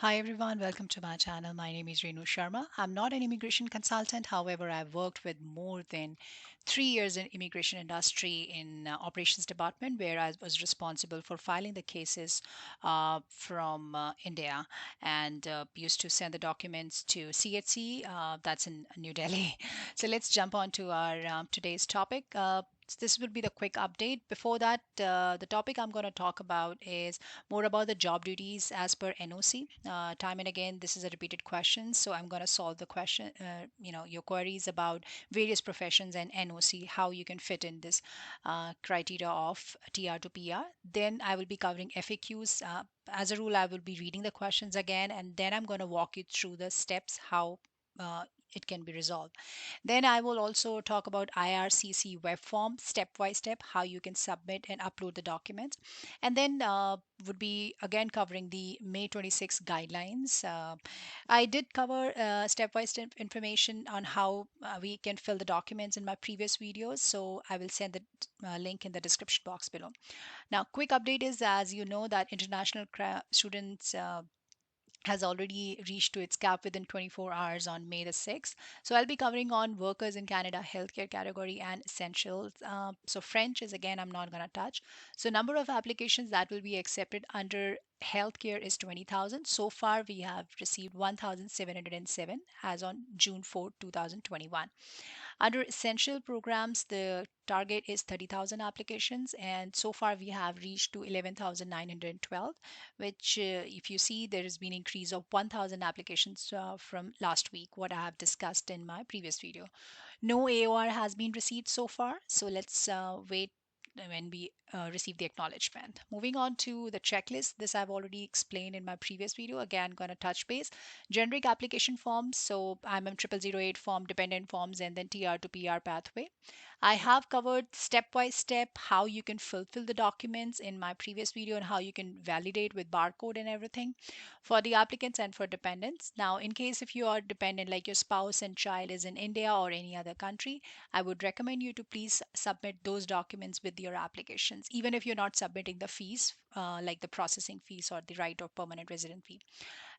Hi everyone, welcome to my channel. My name is Renu Sharma. I'm not an immigration consultant. However, I've worked with more than 3 years in immigration industry in operations department, where I was responsible for filing the cases from India and used to send the documents to CHC. That's in New Delhi. So let's jump on to our today's topic. This will be the quick update. Before that, the topic I'm going to talk about is more about the job duties as per NOC. Time and again, this is a repeated question, so I'm going to solve the question, your queries about various professions and NOC, how you can fit in this criteria of TR to PR. Then I will be covering FAQs. As a rule, I will be reading the questions again, and then I'm going to walk you through the steps how it can be resolved. Then I will also talk about IRCC web form, step by step, how you can submit and upload the documents. And then would be again covering the May 26 guidelines. I did cover step by step information on how we can fill the documents in my previous videos. So I will send the link in the description box below. Now, quick update is, as you know, that international students has already reached to its cap within 24 hours on May the 6th. So I'll be covering on workers in Canada healthcare category and essentials. So French is again I'm not going to touch. So number of applications that will be accepted under healthcare is 20,000. So far we have received 1,707 as on June 4, 2021. Under essential programs, the target is 30,000 applications, and so far we have reached to 11,912, which, if you see, there has been increase of 1,000 applications from last week, what I have discussed in my previous video. No AOR has been received so far, so let's wait when we receive the acknowledgement. Moving on to the checklist, this I've already explained in my previous video. Again, going to touch base. Generic application forms, so IMM 0008 form, dependent forms, and then TR to PR pathway. I have covered step by step how you can fulfill the documents in my previous video and how you can validate with barcode and everything for the applicants and for dependents. Now, in case if you are dependent, like your spouse and child is in India or any other country, I would recommend you to please submit those documents with your applications, even if you're not submitting the fees, like the processing fees or the right of permanent resident fee.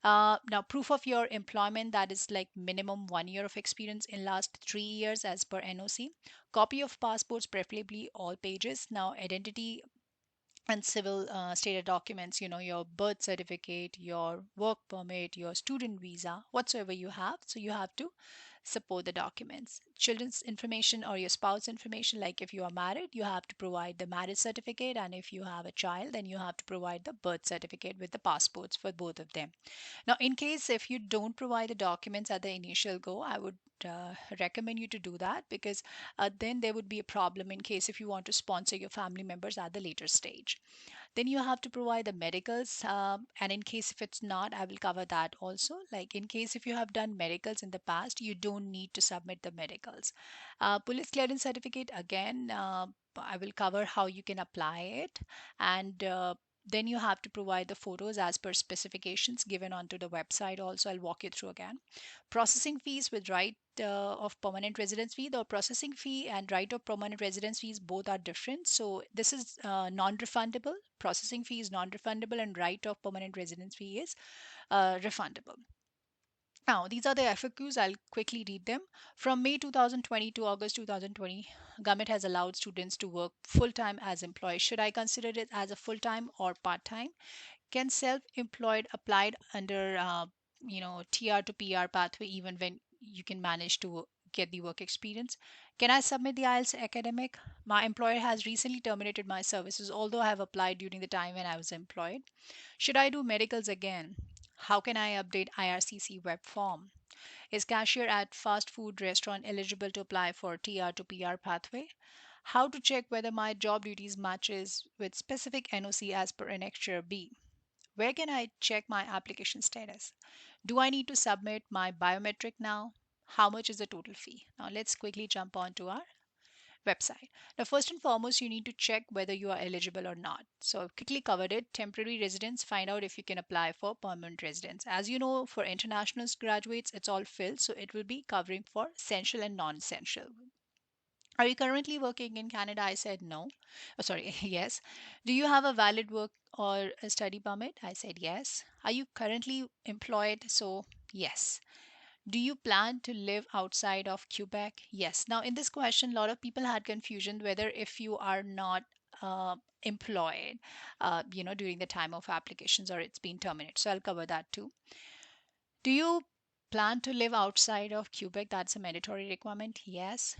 Now, proof of your employment, that is like minimum 1 year of experience in last 3 years as per NOC. Copy of passports, preferably all pages. Now, identity and civil stated documents, your birth certificate, your work permit, your student visa, whatsoever you have. So you have to support the documents. Children's information or your spouse information, like if you are married, you have to provide the marriage certificate, and if you have a child, then you have to provide the birth certificate with the passports for both of them. Now, in case if you don't provide the documents at the initial go, I would recommend you to do that, because then there would be a problem in case if you want to sponsor your family members at the later stage. Then you have to provide the medicals, and in case if it's not, I will cover that also. Like in case if you have done medicals in the past, you don't need to submit the medicals. Police clearance certificate, again, I will cover how you can apply it, and then you have to provide the photos as per specifications given onto the website also. I'll walk you through again. Processing fees with right of permanent residence fee. The processing fee and right of permanent residence fees both are different. So this is non-refundable. Processing fee is non-refundable, and right of permanent residence fee is refundable. Now, these are the FAQs. I'll quickly read them. From May 2020 to August 2020, government has allowed students to work full-time as employees. Should I consider it as a full-time or part-time? Can self-employed applied under TR to PR pathway even when you can manage to get the work experience? Can I submit the IELTS academic? My employer has recently terminated my services, although I have applied during the time when I was employed. Should I do medicals again? How can I update IRCC web form? Is cashier at fast food restaurant eligible to apply for TR to PR pathway? How to check whether my job duties matches with specific NOC as per Annexure B? Where can I check my application status? Do I need to submit my biometric now? How much is the total fee? Now let's quickly jump on to our website. Now, first and foremost, you need to check whether you are eligible or not. So I've quickly covered it. Temporary residence, find out if you can apply for permanent residence. As you know, for international graduates, it's all filled. So it will be covering for essential and non-essential. Are you currently working in Canada? I said no. Oh, sorry, yes. Do you have a valid work or a study permit? I said yes. Are you currently employed? So, yes. Do you plan to live outside of Quebec? Yes. Now, in this question, a lot of people had confusion whether if you are not employed, during the time of applications or it's been terminated. So I'll cover that too. Do you plan to live outside of Quebec? That's a mandatory requirement. Yes.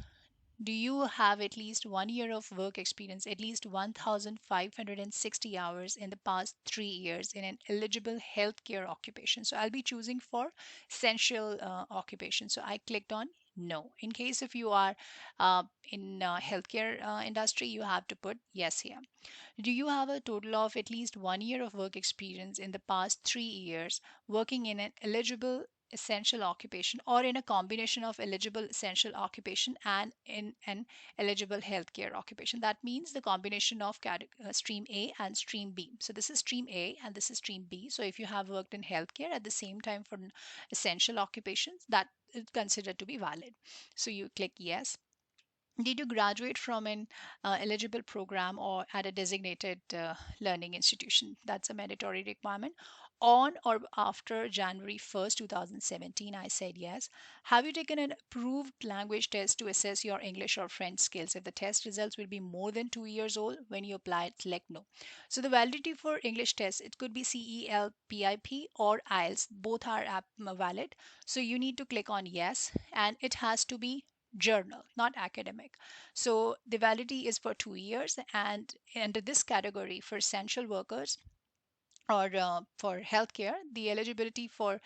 Do you have at least 1 year of work experience, at least 1,560 hours in the past 3 years in an eligible healthcare occupation? So I'll be choosing for essential occupation. So I clicked on no. In case if you are in healthcare industry, you have to put yes here. Do you have a total of at least 1 year of work experience in the past 3 years working in an eligible essential occupation or in a combination of eligible essential occupation and in an eligible healthcare occupation? That means the combination of stream A and stream B. So this is stream A and this is stream B. So if you have worked in healthcare at the same time for essential occupations, that is considered to be valid. So you click yes. Did you graduate from an eligible program or at a designated learning institution? That's a mandatory requirement. On or after January 1st, 2017, I said yes. Have you taken an approved language test to assess your English or French skills? If the test results will be more than 2 years old when you apply, select no. So the validity for English test, it could be CELPIP or IELTS. Both are valid. So you need to click on yes, and it has to be journal, not academic. So the validity is for 2 years, and under this category for essential workers or for healthcare, the eligibility for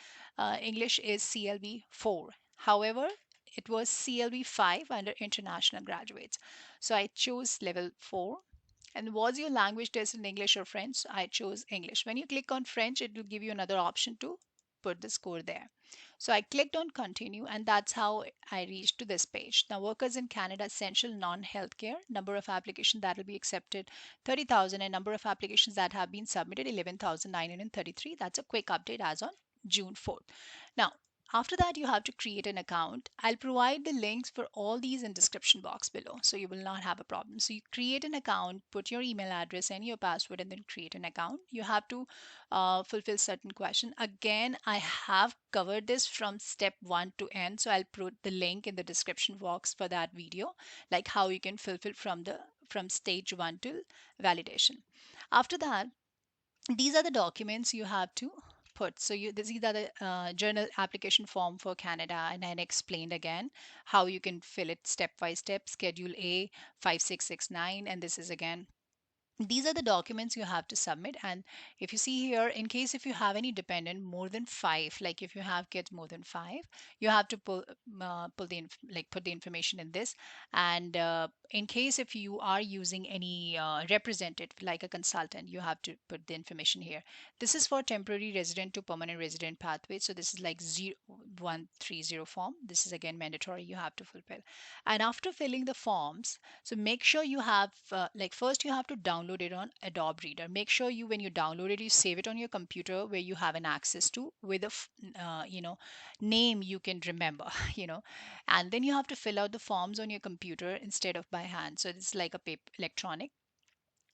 English is CLB 4. However, it was CLB 5 under international graduates. So I chose level 4. And was your language test in English or French? I chose English. When you click on French, it will give you another option to put the score there. So I clicked on continue, and that's how I reached to this page. Now, workers in Canada, essential non-healthcare, number of applications that will be accepted 30,000, and number of applications that have been submitted 11,933. That's a quick update as on June 4th. Now, after that, you have to create an account. I'll provide the links for all these in description box below, so you will not have a problem. So you create an account, put your email address and your password, and then create an account. You have to fulfill certain question. Again, I have covered this from step 1 to end, so I'll put the link in the description box for that video, like how you can fulfill from stage 1 to validation. After that, these are the documents you have to put. So these are the journal application form for Canada, and I explained again how you can fill it step by step. Schedule A 5669, and this is again, these are the documents you have to submit. And if you see here, in case if you have any dependent more than 5, like if you have kids more than 5, you have to pull the put the information in this. And in case if you are using any representative like a consultant, you have to put the information here. This is for temporary resident to permanent resident pathway. So this is like 0130 form. This is again mandatory, you have to fulfill. And after filling the forms, so make sure you have first you have to download it on Adobe Reader. Make sure you, when you download it, you save it on your computer where you have an access to with a name you can remember, and then you have to fill out the forms on your computer instead of by hand. So it's like a paper electronic.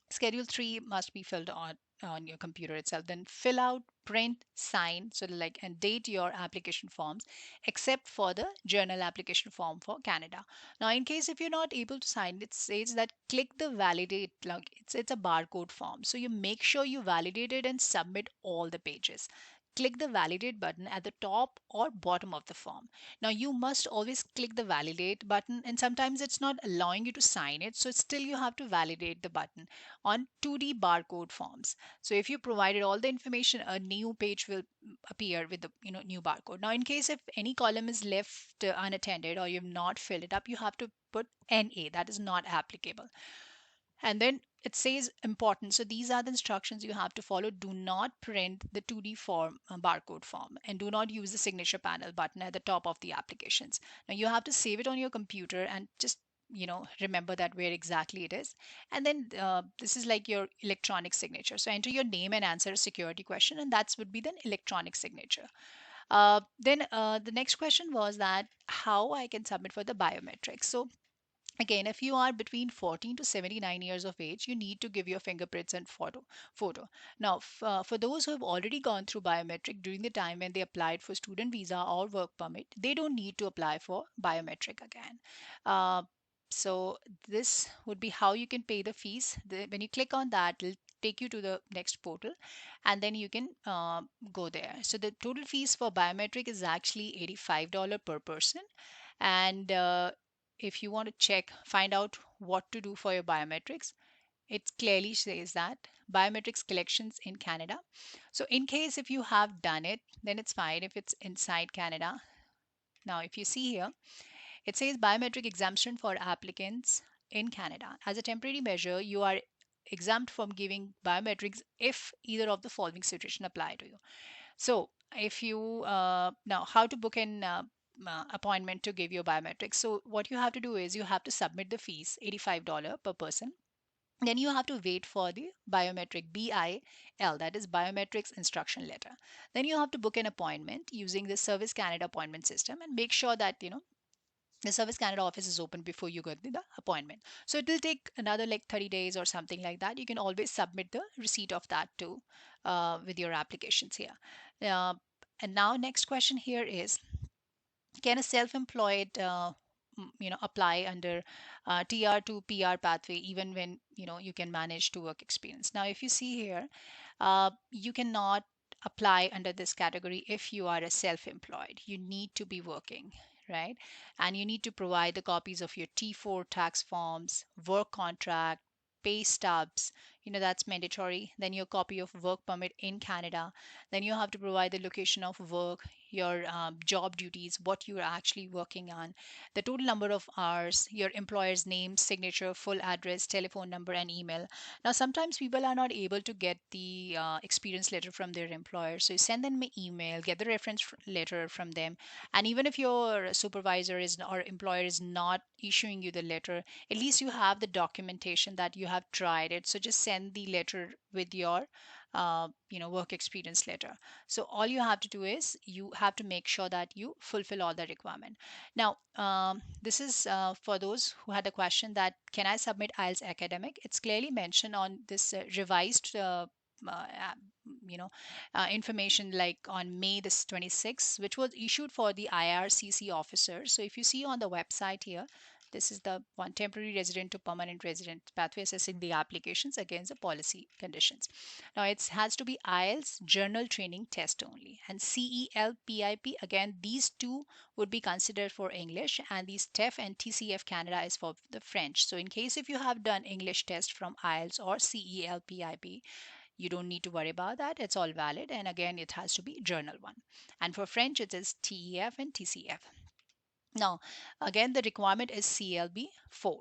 Schedule 3 must be filled on your computer itself. Then fill out, print, sign, so like and date your application forms, except for the journal application form for Canada. Now, in case if you're not able to sign, it says that click the validate, like it's a barcode form. So you make sure you validate it and submit all the pages. Click the validate button at the top or bottom of the form. Now you must always click the validate button, and sometimes it's not allowing you to sign it, so still you have to validate the button on 2D barcode forms. So if you provided all the information, a new page will appear with the new barcode. Now, in case if any column is left unattended or you've not filled it up, you have to put NA, that is not applicable. And then it says important. So these are the instructions you have to follow. Do not print the 2D form barcode form, and do not use the signature panel button at the top of the applications. Now you have to save it on your computer and just remember that where exactly it is. And then this is like your electronic signature. So enter your name and answer a security question, and that would be the electronic signature. Then the next question was that how I can submit for the biometrics. So Again, if you are between 14 to 79 years of age, you need to give your fingerprints and photo. Now, for those who have already gone through biometric during the time when they applied for student visa or work permit, they don't need to apply for biometric again. Uh, so this would be how you can pay the fees. When you click on that, it'll take you to the next portal, and then you can go there. So the total fees for biometric is actually $85 per person, and if you want to find out what to do for your biometrics, it clearly says that biometrics collections in Canada. So, in case if you have done it, then it's fine if it's inside Canada. Now, if you see here, it says biometric exemption for applicants in Canada. As a temporary measure, you are exempt from giving biometrics if either of the following situation apply to you. So, if you now how to book an appointment to give your biometrics. So, what you have to do is you have to submit the fees, $85 per person. Then you have to wait for the biometric BIL, that is biometrics instruction letter. Then you have to book an appointment using the Service Canada appointment system and make sure that the Service Canada office is open before you get the appointment. So it will take another like 30 days or something like that. You can always submit the receipt of that too with your applications here. Uh, and now next question here is, can a self-employed apply under TR to PR pathway even when you can manage to work experience? Now, if you see here, you cannot apply under this category if you are a self-employed. You need to be working, right? And you need to provide the copies of your T4 tax forms, work contract, pay stubs. That's mandatory. Then your copy of work permit in Canada. Then you have to provide the location of work, your job duties, what you are actually working on, the total number of hours, your employer's name, signature, full address, telephone number, and email. Now, sometimes people are not able to get the experience letter from their employer. So you send them an email, get the reference letter from them. And even if your supervisor is or employer is not issuing you the letter, at least you have the documentation that you have tried it. So just send the letter with your work experience letter. So all you have to do is you have to make sure that you fulfill all the requirement. Now, this is for those who had the question that can I submit IELTS academic? It's clearly mentioned on this revised information like on May this 26th, which was issued for the IRCC officers. So if you see on the website here, this is the one temporary resident to permanent resident pathway assessing the applications against the policy conditions. Now it has to be IELTS journal training test only, and CELPIP again these two would be considered for English, and these TEF and TCF Canada is for the French. So in case if you have done English test from IELTS or CELPIP, you don't need to worry about that. It's all valid, and again it has to be journal one. And for French it is TEF and TCF. Now, again, the requirement is CLB 4.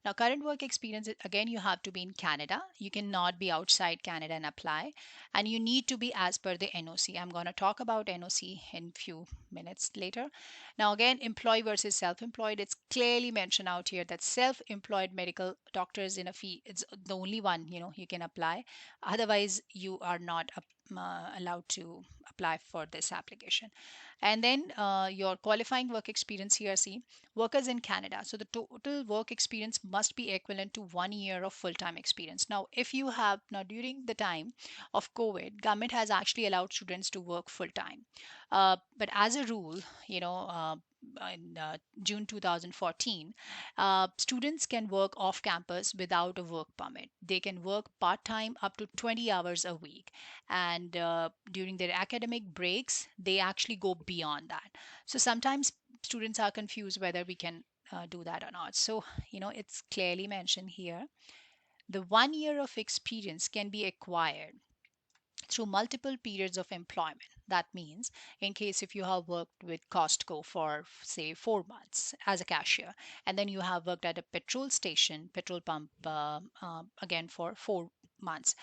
Now, current work experience, again, you have to be in Canada. You cannot be outside Canada and apply. And you need to be as per the NOC. I'm going to talk about NOC in few minutes later. Now, again, employee versus self-employed. It's clearly mentioned out here that self-employed medical doctors in a fee, it's the only one, you can apply. Otherwise, you are not allowed to apply for this application. And then your qualifying work experience here, see, workers in Canada. So the total work experience must be equivalent to 1 year of full-time experience. Now, if you have, now during the time of COVID, government has actually allowed students to work full-time. But as a rule, in June 2014, students can work off campus without a work permit. They can work part time up to 20 hours a week. And during their academic breaks, they actually go beyond that. So sometimes students are confused whether we can do that or not. So, it's clearly mentioned here. The 1 year of experience can be acquired through multiple periods of employment. That means, in case if you have worked with Costco for say 4 months as a cashier, and then you have worked at a petrol station, petrol pump again for 4 months,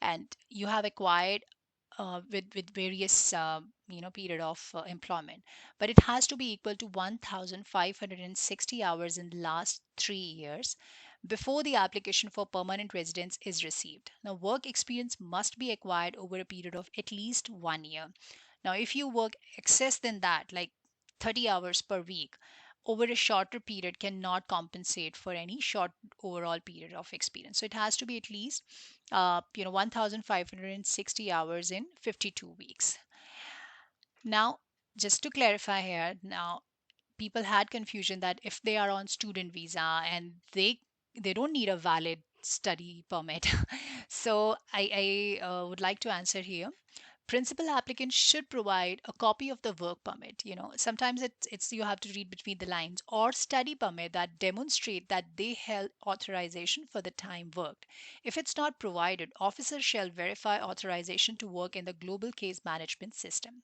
and you have acquired with various period of employment, but it has to be equal to 1560 hours in the last 3 years before the application for permanent residence is received. Now, work experience must be acquired over a period of at least 1 year. Now, if you work excess than that, like 30 hours per week, over a shorter period cannot compensate for any short overall period of experience. So it has to be at least 1560 hours in 52 weeks. Now, just to clarify here, now people had confusion that if they are on student visa and they don't need a valid study permit. So I would like to answer here. Principal applicants should provide a copy of the work permit. Sometimes it's you have to read between the lines, or study permit that demonstrate that they held authorization for the time worked. If it's not provided, officers shall verify authorization to work in the global case management system.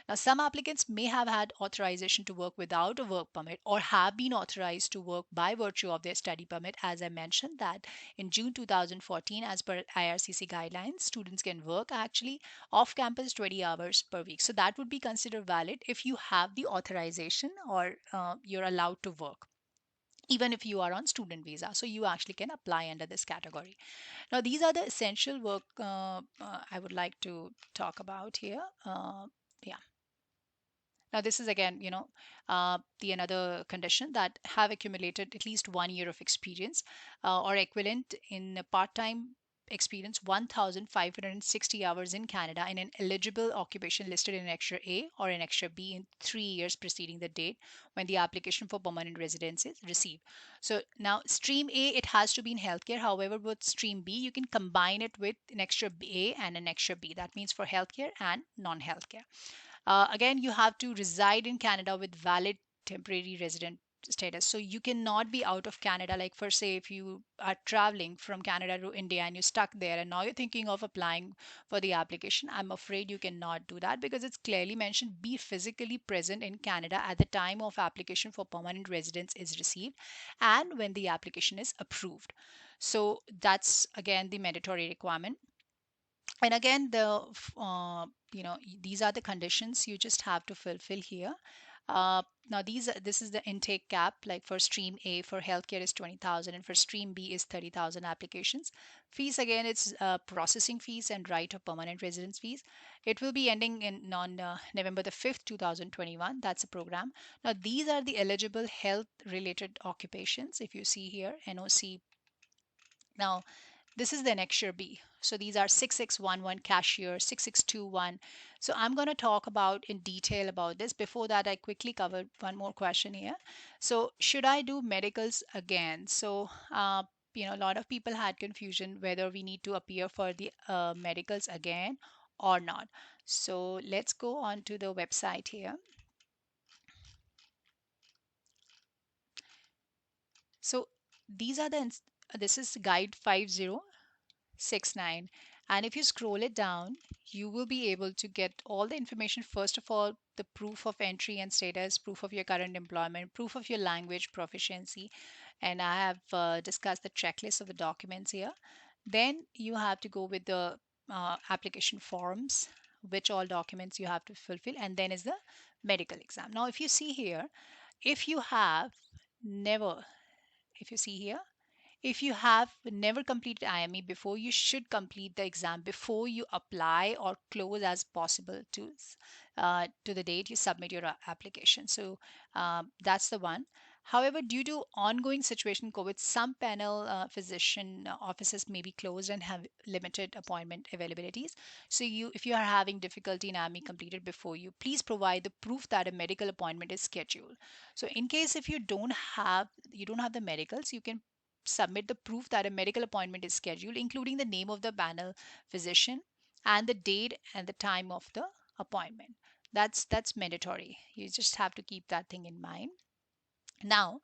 Now, some applicants may have had authorization to work without a work permit or have been authorized to work by virtue of their study permit. As I mentioned, that in June 2014, as per IRCC guidelines, students can work actually off campus 20 hours per week. So that would be considered valid if you have the authorization, or you're allowed to work even if you are on student visa. So you actually can apply under this category. Now, these are the essential work I would like to talk about here. Yeah. Now, this is again, the another condition that have accumulated at least 1 year of experience, or equivalent in a part-time experience 1560 hours in Canada in an eligible occupation listed in Annexure A or Annexure B in 3 years preceding the date when the application for permanent residence is received. So now stream A, it has to be in healthcare. However, with stream B, you can combine it with Annexure A and Annexure B. That means for healthcare and non-healthcare. Again, you have to reside in Canada with valid temporary resident status. So you cannot be out of Canada. Like, for say, if you are traveling from Canada to India and you're stuck there and now you're thinking of applying for the application, I'm afraid you cannot do that because it's clearly mentioned be physically present in Canada at the time of application for permanent residence is received and when the application is approved. So that's again the mandatory requirement. And again, these are the conditions you just have to fulfill here. Now this is the intake cap. Like for stream A for healthcare is 20,000 and for stream B is 30,000 applications. Fees again, it's processing fees and right of permanent residence fees. It will be ending in on November the 5th 2021. That's a program. Now these are the eligible health related occupations. If you see here, NOC. Now this is the Annexure B. So these are 6611 cashier, 6621. So I'm going to talk about in detail about this. Before that, I quickly covered one more question here. So should I do medicals again? So, a lot of people had confusion whether we need to appear for the medicals again or not. So let's go on to the website here. So these are this is guide 5069, and if you scroll it down you will be able to get all the information. First of all, the proof of entry and status, proof of your current employment, proof of your language proficiency, and I have discussed the checklist of the documents here. Then you have to go with the application forms, which all documents you have to fulfill, and then is the medical exam. Now if you see here, if you have never if you see here, if you have never completed IME before, you should complete the exam before you apply or close as possible to the date you submit your application. So that's the one. However, due to ongoing situation COVID, some panel physician offices may be closed and have limited appointment availabilities. So if you are having difficulty in IME completed before you, please provide the proof that a medical appointment is scheduled. So in case if you don't have the medicals, you can submit the proof that a medical appointment is scheduled, including the name of the panel physician and the date and the time of the appointment. That's mandatory. You just have to keep that thing in mind. Now,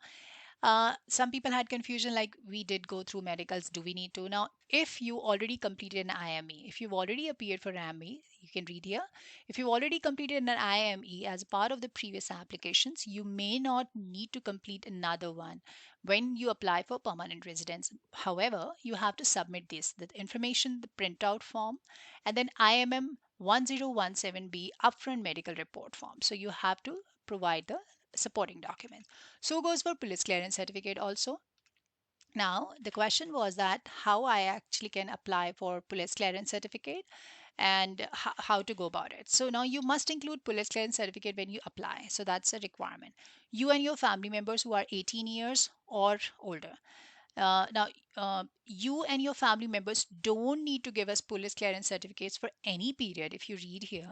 some people had confusion like we did go through medicals. Do we need to? Now, if you already completed an IME, if you've already appeared for IME, you can read here. If you've already completed an IME as part of the previous applications, you may not need to complete another one when you apply for permanent residence. However, you have to submit the information, the printout form, and then IMM 1017B upfront medical report form. So you have to provide the supporting documents. So goes for police clearance certificate also. Now, the question was that how I actually can apply for police clearance certificate. and how to go about it. So now you must include police clearance certificate when you apply. So that's a requirement. You and your family members who are 18 years or older. You and your family members don't need to give us police clearance certificates for any period. If you read here,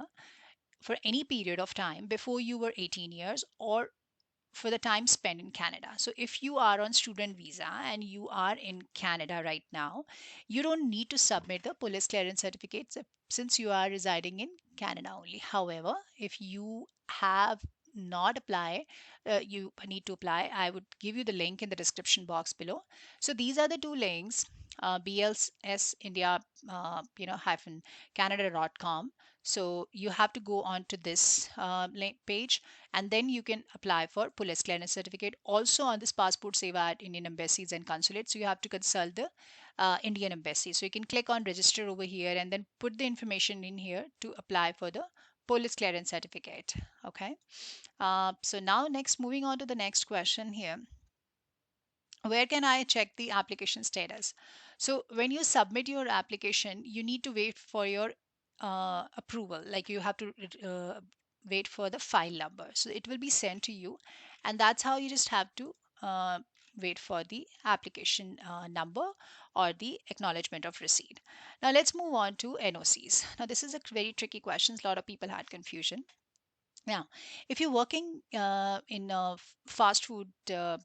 for any period of time before you were 18 years or for the time spent in Canada. So if you are on student visa and you are in Canada right now, you don't need to submit the police clearance certificates since you are residing in Canada only. However, if you have not applied, you need to apply. I would give you the link in the description box below. So these are the two links, BLS India, hyphen Canada.com. So you have to go on to this link page, and then you can apply for police clearance certificate. Also on this passport seva at Indian embassies and consulates, so you have to consult the Indian embassy. So you can click on register over here and then put the information in here to apply for the police clearance certificate. Okay. So now next, moving on to the next question here, where can I check the application status? So when you submit your application, you need to wait for your approval. Like you have to wait for the file number. So it will be sent to you, and that's how you just have to wait for the application number or the acknowledgement of receipt. Now let's move on to NOCs. Now this is a very tricky question. A lot of people had confusion. Now, if you're working in a fast food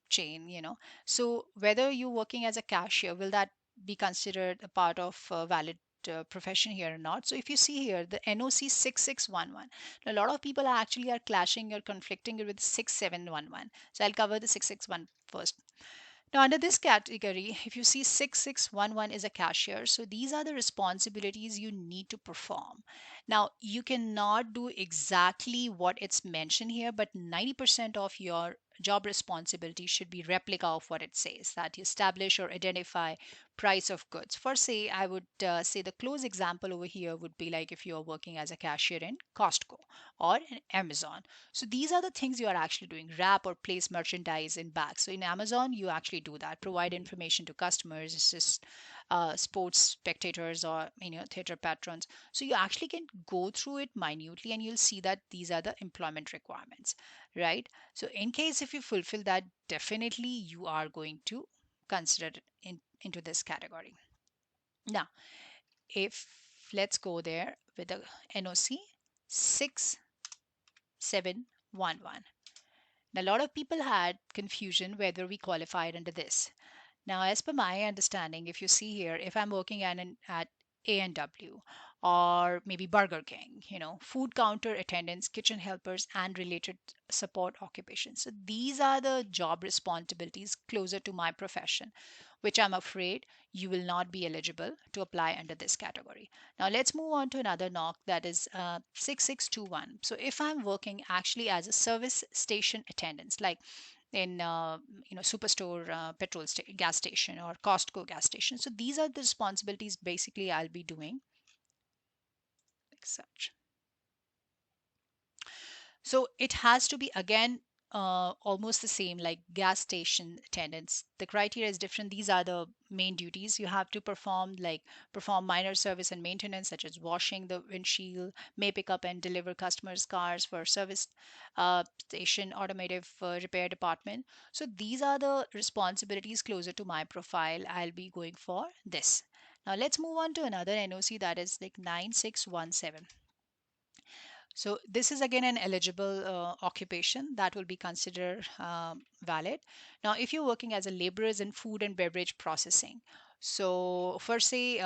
chain, so whether you're working as a cashier, will that be considered a part of a valid profession here or not? So if you see here, the NOC 6611, a lot of people actually are clashing or conflicting it with 6711. So I'll cover the 661 first. Now, under this category, if you see 6611 is a cashier, so these are the responsibilities you need to perform. Now, you cannot do exactly what it's mentioned here, but 90% of your job responsibility should be replica of what it says, that you establish or identify price of goods. For say, I would say the close example over here would be like if you are working as a cashier in Costco or in Amazon. So these are the things you are actually doing: wrap or place merchandise in bags. So in Amazon, you actually do that, provide information to customers, assist sports spectators or theater patrons. So you actually can go through it minutely, and you'll see that these are the employment requirements, right? So in case if you fulfill that, definitely you are going to consider it into this category. Now, if let's go there with the NOC 6711. Now, a lot of people had confusion whether we qualified under this. Now, as per my understanding, if you see here, if I'm working at A&W or maybe Burger King, food counter attendants, kitchen helpers, and related support occupations. So these are the job responsibilities closer to my profession, which I'm afraid you will not be eligible to apply under this category. Now let's move on to another knock, that is 6621. So if I'm working actually as a service station attendant, like in superstore, gas station, or Costco gas station. So these are the responsibilities basically I'll be doing, like such. So it has to be again almost the same like gas station attendants. The criteria is different. These are the main duties you have to perform, like perform minor service and maintenance, such as washing the windshield, may pick up and deliver customers' cars for service station, automotive repair department. So these are the responsibilities closer to my profile. I'll be going for this. Now let's move on to another NOC, that is like 9617. So this is again an eligible occupation that will be considered valid. Now, if you're working as a laborers in food and beverage processing, so for say,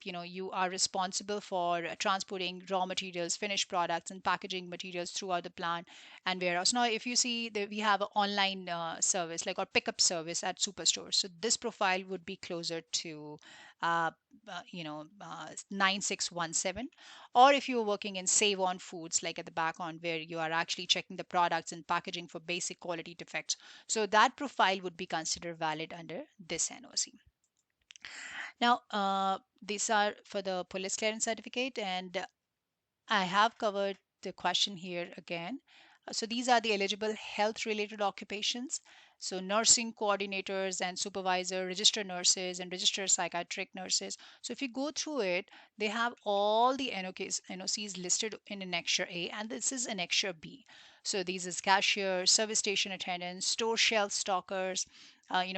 you are responsible for transporting raw materials, finished products, and packaging materials throughout the plant and warehouse. Now, if you see that we have an online service like our pickup service at superstores, so this profile would be closer to uh, 9617. Or if you're working in save on foods, like at the back on where you are actually checking the products and packaging for basic quality defects, so that profile would be considered valid under this NOC. Now, these are for the police clearance certificate, and I have covered the question here again. So these are the eligible health related occupations. So nursing coordinators and supervisor, registered nurses and registered psychiatric nurses. So if you go through it, they have all the NOCs listed in Annexure A, and this is Annexure B. So these is cashiers, service station attendants, store shelf stockers,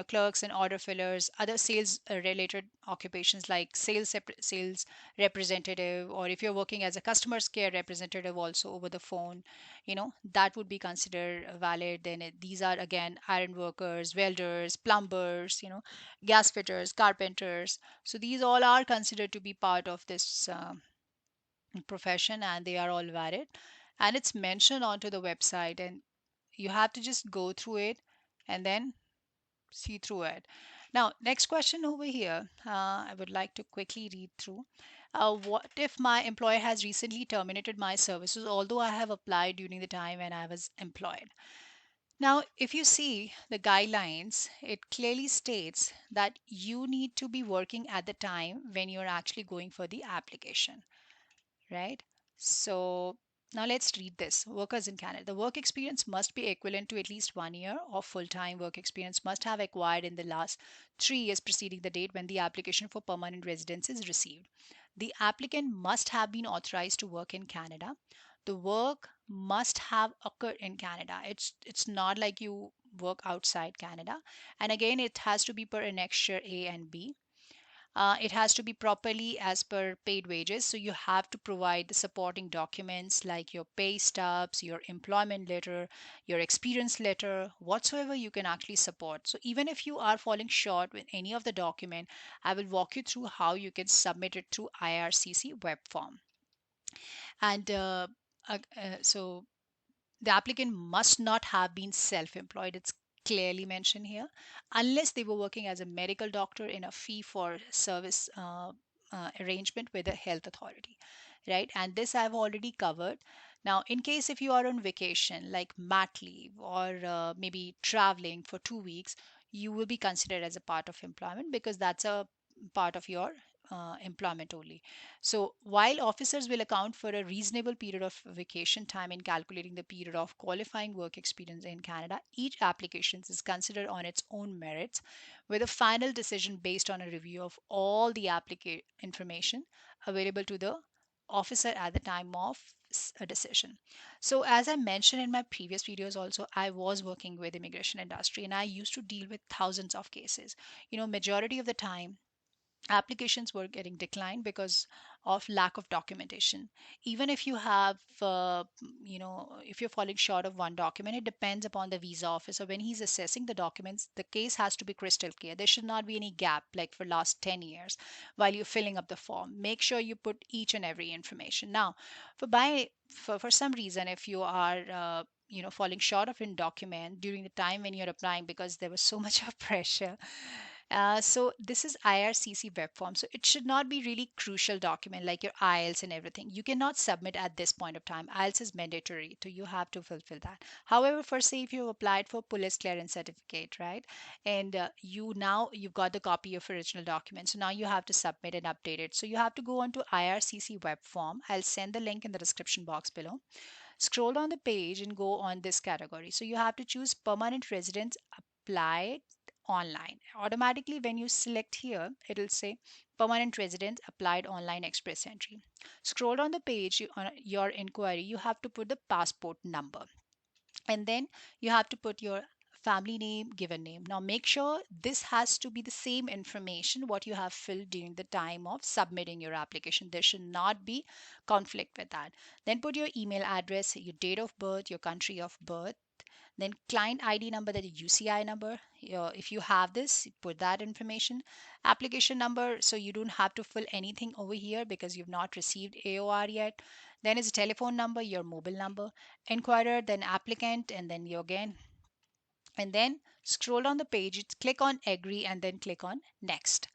clerks and order fillers, other sales related occupations like sales representative, or if you're working as a customer's care representative also over the phone, that would be considered valid. Then these are again iron workers, welders, plumbers, gas fitters, carpenters. So these all are considered to be part of this profession, and they are all valid, and it's mentioned onto the website, and you have to just go through it and then see through it. Now, next question over here, I would like to quickly read through. What if my employer has recently terminated my services, although I have applied during the time when I was employed? Now, if you see the guidelines, it clearly states that you need to be working at the time when you're actually going for the application, right? So now let's read this. Workers in Canada. The work experience must be equivalent to at least 1 year of full time work experience must have acquired in the last 3 years preceding the date when the application for permanent residence is received. The applicant must have been authorized to work in Canada. The work must have occurred in Canada. It's not like you work outside Canada. And again, it has to be per annexure A and B. It has to be properly as per paid wages. So you have to provide the supporting documents like your pay stubs, your employment letter, your experience letter, whatsoever you can actually support. So even if you are falling short with any of the document, I will walk you through how you can submit it through IRCC web form. And so the applicant must not have been self employed. It's clearly mentioned here, unless they were working as a medical doctor in a fee for service arrangement with a health authority, right? And this I've already covered. Now, in case if you are on vacation, like mat leave or maybe traveling for 2 weeks, you will be considered as a part of employment because that's a part of your employment only. So, while officers will account for a reasonable period of vacation time in calculating the period of qualifying work experience in Canada, each application is considered on its own merits with a final decision based on a review of all the information available to the officer at the time of a decision. So as I mentioned in my previous videos also, I was working with immigration industry and I used to deal with thousands of cases. Majority of the time applications were getting declined because of lack of documentation. Even if you have if you're falling short of one document, it depends upon the visa officer. When he's assessing the documents, the case has to be crystal clear. There should not be any gap like for last 10 years while you're filling up the form. Make sure you put each and every information. Now, for some reason, if you are falling short of a document during the time when you're applying because there was so much of pressure, so this is IRCC web form. So it should not be really crucial document like your IELTS and everything. You cannot submit at this point of time. IELTS is mandatory, so you have to fulfill that. However, for say if you applied for police clearance certificate, right, and you've got the copy of original document, so now you have to submit and update it. So you have to go on to IRCC web form. I'll send the link in the description box below. Scroll down the page and go on this category. So you have to choose permanent residence applied online. Automatically, when you select here, it'll say permanent residence applied online express entry. Scroll down the page on your inquiry, you have to put the passport number, and then you have to put your family name, given name. Now make sure this has to be the same information what you have filled during the time of submitting your application. There should not be conflict with that. Then put your email address, your date of birth, your country of birth, then client ID number, that is UCI number. If you have this, put that information. Application number, so you don't have to fill anything over here because you've not received AOR yet. Then is a telephone number, your mobile number, inquirer, then applicant, and then you again. And then scroll down the page, click on agree, and then click on next.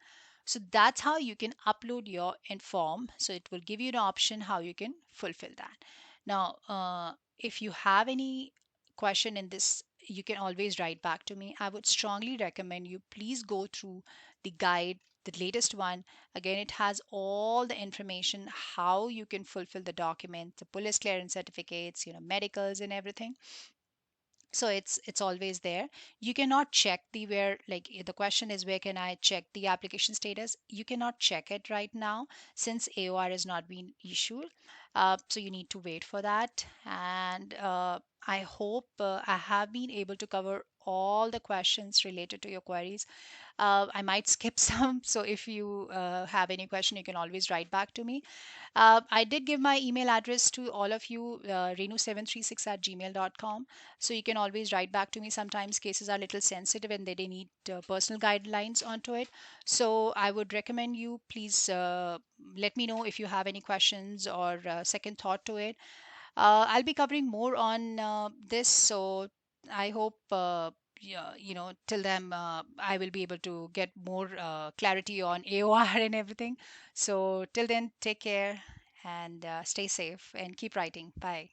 So that's how you can upload your inform. So it will give you an option how you can fulfill that. Now, if you have any question in this, you can always write back to me. I would strongly recommend you please go through the guide, the latest one. Again, it has all the information how you can fulfill the document, the police clearance certificates, medicals and everything. So it's always there. You cannot check the where, like the question is where can I check the application status. You cannot check it right now since AOR has not been issued. So you need to wait for that. And I hope I have been able to cover all the questions related to your queries. I might skip some, so if you have any question, you can always write back to me. I did give my email address to all of you, renu736 at gmail.com. So you can always write back to me. Sometimes cases are a little sensitive and they need personal guidelines onto it. So I would recommend you please let me know if you have any questions or second thought to it. I'll be covering more on this. So I hope. Yeah, till then I will be able to get more clarity on AOR and everything. So till then, take care and stay safe and keep writing. Bye.